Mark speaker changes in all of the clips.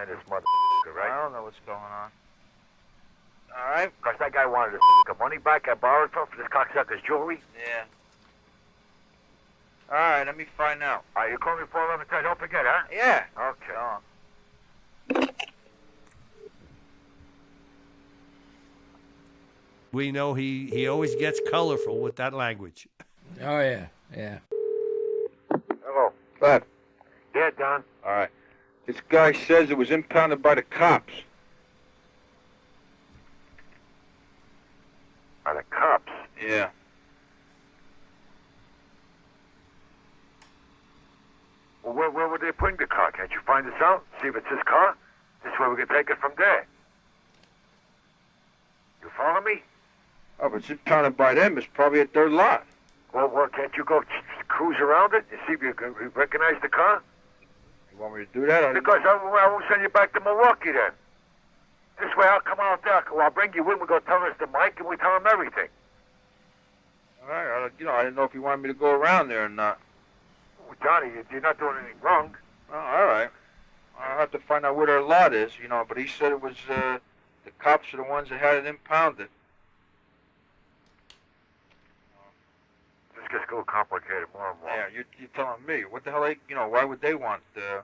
Speaker 1: understand this motherfucker, right?
Speaker 2: I don't know what's going on. All right.
Speaker 1: Because that guy wanted his money back I borrowed from for this cocksucker's jewelry.
Speaker 2: Yeah. All right, let me find out.
Speaker 1: All right, you call me before 11 10. Don't forget, huh?
Speaker 2: Yeah.
Speaker 1: Okay.
Speaker 2: Go on.
Speaker 3: We know he always gets colorful with that language.
Speaker 4: Oh, yeah, yeah.
Speaker 1: Hello.
Speaker 2: Bud.
Speaker 1: Yeah, Don.
Speaker 2: All right. This guy says it was impounded by the cops.
Speaker 1: By the cops?
Speaker 2: Yeah.
Speaker 1: Well, where would they bring the car? Can't you find us out? See if it's his car? This way we can take it from there. You follow me?
Speaker 2: Oh, but it's impounded by them. It's probably at their lot.
Speaker 1: Well, can't you go cruise around it and see if you can recognize the car?
Speaker 2: You want me to do that?
Speaker 1: Because I won't send you back to Milwaukee then. This way I'll come out there. I'll bring you in. We go tell Mr. Mike and we tell him everything.
Speaker 2: All right. I didn't know if you wanted me to go around there or not.
Speaker 1: Well, Johnny, you're not doing anything wrong.
Speaker 2: Oh, all right. I'll have to find out where their lot is, but he said it was, the cops are the ones that had it impounded.
Speaker 1: This gets a little complicated more and more.
Speaker 2: Yeah, you're telling me. What the hell, why would they want, so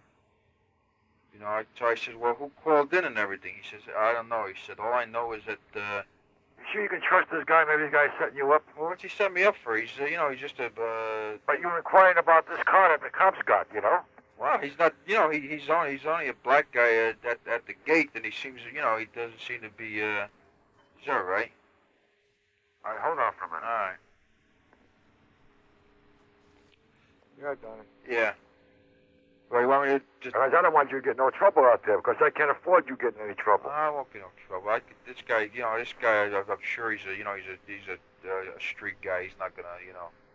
Speaker 2: I said, well, who called in and everything? He says, I don't know. He said, all I know is that,
Speaker 1: You sure you can trust this guy? Maybe this guy's setting you up?
Speaker 2: well, what's he set me up for? He's, he's just a,
Speaker 1: But you're inquiring about this car that the cops got,
Speaker 2: well, he's not, he's only a black guy at the gate, and he seems, he doesn't seem to be, is that right?
Speaker 1: All right, hold on for a minute.
Speaker 2: All right.
Speaker 1: Yeah, Donnie.
Speaker 2: Yeah. Well, you want me to just...
Speaker 1: I don't want you to get no trouble out there because I can't afford you getting any trouble.
Speaker 2: I won't be no trouble. This guy, I'm sure he's a street guy. He's not gonna,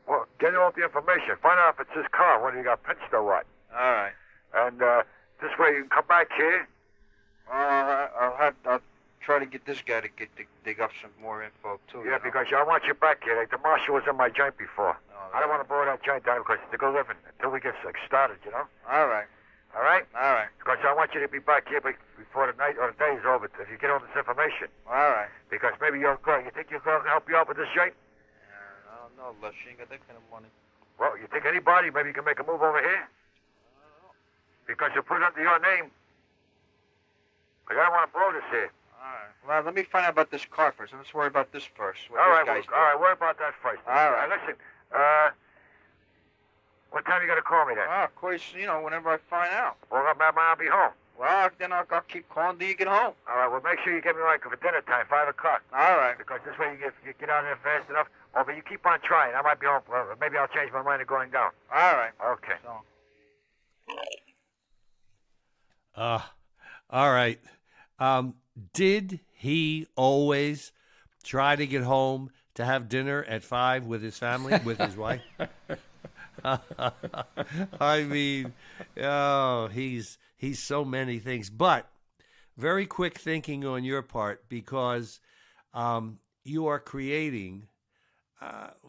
Speaker 1: Well, get all the information. Find out if it's his car, whether he got pinched or what.
Speaker 2: All right.
Speaker 1: And this way you can come back here.
Speaker 2: I'll try to get this guy to dig up some more info too.
Speaker 1: Yeah, because I want you back here. Like the marshal was in my joint before.
Speaker 2: Oh,
Speaker 1: I don't want to blow that joint down because to go living until we get started,
Speaker 2: All right.
Speaker 1: All right?
Speaker 2: All right.
Speaker 1: Because I want you to be back here before the night or the day is over if you get all this information.
Speaker 2: All right.
Speaker 1: Because maybe your girl, you think your girl can help you out with this joint?
Speaker 2: I don't know, Les. She ain't got that kind of money.
Speaker 1: Well, you think anybody, maybe you can make a move over here? Because you put it under your name. Because I don't want to blow this here.
Speaker 2: All right. Well, let me find out about this car first. Let's worry about this first.
Speaker 1: All right, worry about that first.
Speaker 2: All right.
Speaker 1: Listen, what time you going to call me then?
Speaker 2: Well, of course, whenever I find out.
Speaker 1: Well, I'll be home.
Speaker 2: Well, then I'll keep calling till you get home.
Speaker 1: All right, well, make sure you get me like for dinner time, 5 o'clock.
Speaker 2: All right.
Speaker 1: Because this way you get out there fast enough. Or but you keep on trying. I might be home. Maybe I'll change my mind of going down.
Speaker 2: All right.
Speaker 1: Okay.
Speaker 2: So.
Speaker 3: All right. Did he always try to get home to have dinner at 5 with his family, with his wife? I mean, he's so many things. But very quick thinking on your part because you are creating,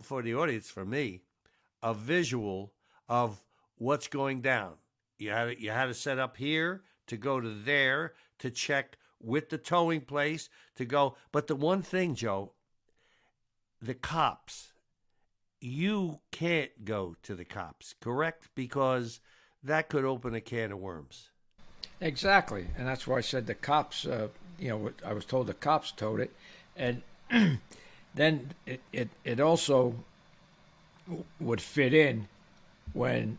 Speaker 3: for the audience, for me, a visual of what's going down. You had to set up here to go to there to check with the towing place to go. But the one thing, Joe, the cops, you can't go to the cops, correct? Because that could open a can of worms.
Speaker 4: Exactly. And that's why I said the cops, I was told the cops towed it. And then it also would fit in when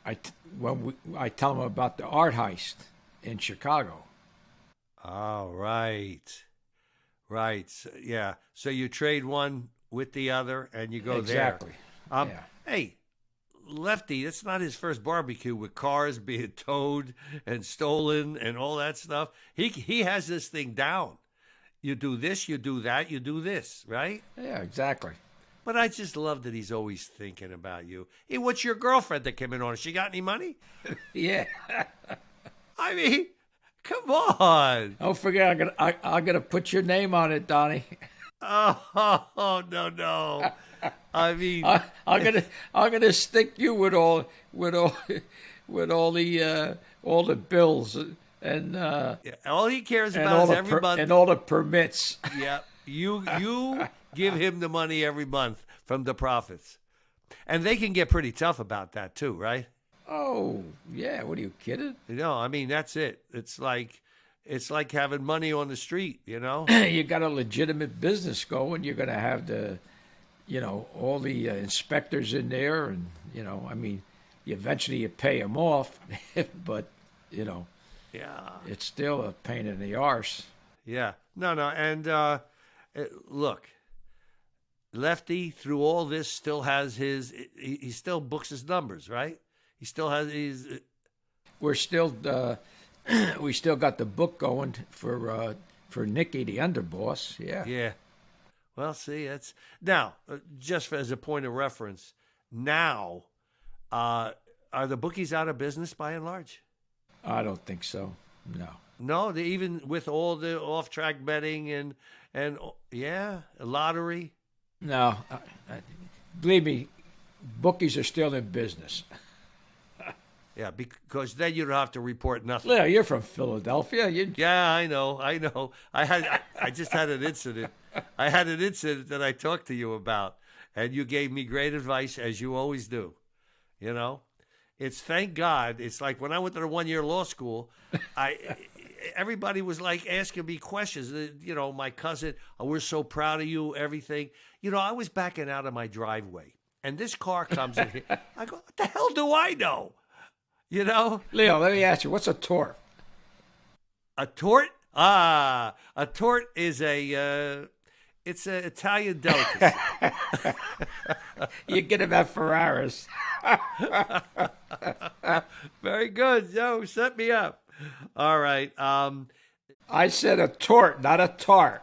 Speaker 4: I tell them about the art heist in Chicago.
Speaker 3: Oh, right. So, yeah. So you trade one with the other and you go
Speaker 4: exactly.
Speaker 3: there.
Speaker 4: Yeah.
Speaker 3: Hey, Lefty, it's not his first barbecue with cars being towed and stolen and all that stuff. He has this thing down. You do this, you do that, you do this, right?
Speaker 4: Yeah, exactly.
Speaker 3: But I just love that he's always thinking about you. Hey, what's your girlfriend that came in on? She got any money?
Speaker 4: Yeah.
Speaker 3: I mean, come on.
Speaker 4: Don't forget, I'm gonna put your name on it, Donnie.
Speaker 3: Oh no. I mean,
Speaker 4: I'm gonna stick you with with all the bills and
Speaker 3: Yeah, all he cares
Speaker 4: and
Speaker 3: about
Speaker 4: all
Speaker 3: is
Speaker 4: the
Speaker 3: every month.
Speaker 4: and all the permits.
Speaker 3: Yeah, you give him the money every month from the profits, and they can get pretty tough about that too, right?
Speaker 4: Oh yeah, what are you kidding?
Speaker 3: I mean that's it. It's like having money on the street,
Speaker 4: You got a legitimate business going. You're going to have all the inspectors in there, and I mean, eventually you pay them off, but
Speaker 3: Yeah.
Speaker 4: it's still a pain in the arse.
Speaker 3: Yeah. No, and look, Lefty through all this still has he still books his numbers, right? He still has
Speaker 4: We're still we still got the book going for Nicky, the underboss. Yeah.
Speaker 3: Yeah. Well, see, that's now just as a point of reference. Now, are the bookies out of business by and large?
Speaker 4: I don't think so. No.
Speaker 3: No, they, even with all the off-track betting and lottery.
Speaker 4: No, believe me, bookies are still in business.
Speaker 3: Yeah, because then you don't have to report nothing.
Speaker 4: Yeah, you're from Philadelphia.
Speaker 3: Yeah, I know. I just had an incident. I had an incident that I talked to you about, and you gave me great advice, as you always do. It's thank God. It's like when I went to the 1-year law school, everybody was like asking me questions. My cousin, oh, we're so proud of you, everything. I was backing out of my driveway, and this car comes in here. I go, what the hell do I know?
Speaker 4: Leo, let me ask you, what's a tort?
Speaker 3: A tort? A tort is it's an Italian delicacy.
Speaker 4: You get them at Ferraris.
Speaker 3: Very good, Joe. Set me up. All right.
Speaker 4: I said a tort, not a tart.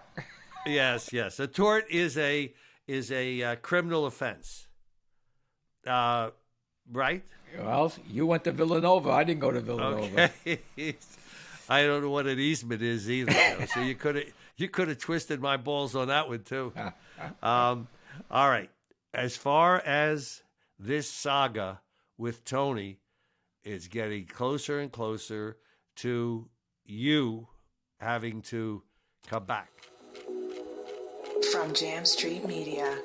Speaker 3: Yes. A tort is a criminal offense. Right?
Speaker 4: Well, you went to Villanova. I didn't go to Villanova.
Speaker 3: Okay. I don't know what an easement is either. Joe. So you could have twisted my balls on that one too. All right. As far as this saga with Tony is getting closer and closer to you having to come back.
Speaker 5: From Jam Street Media.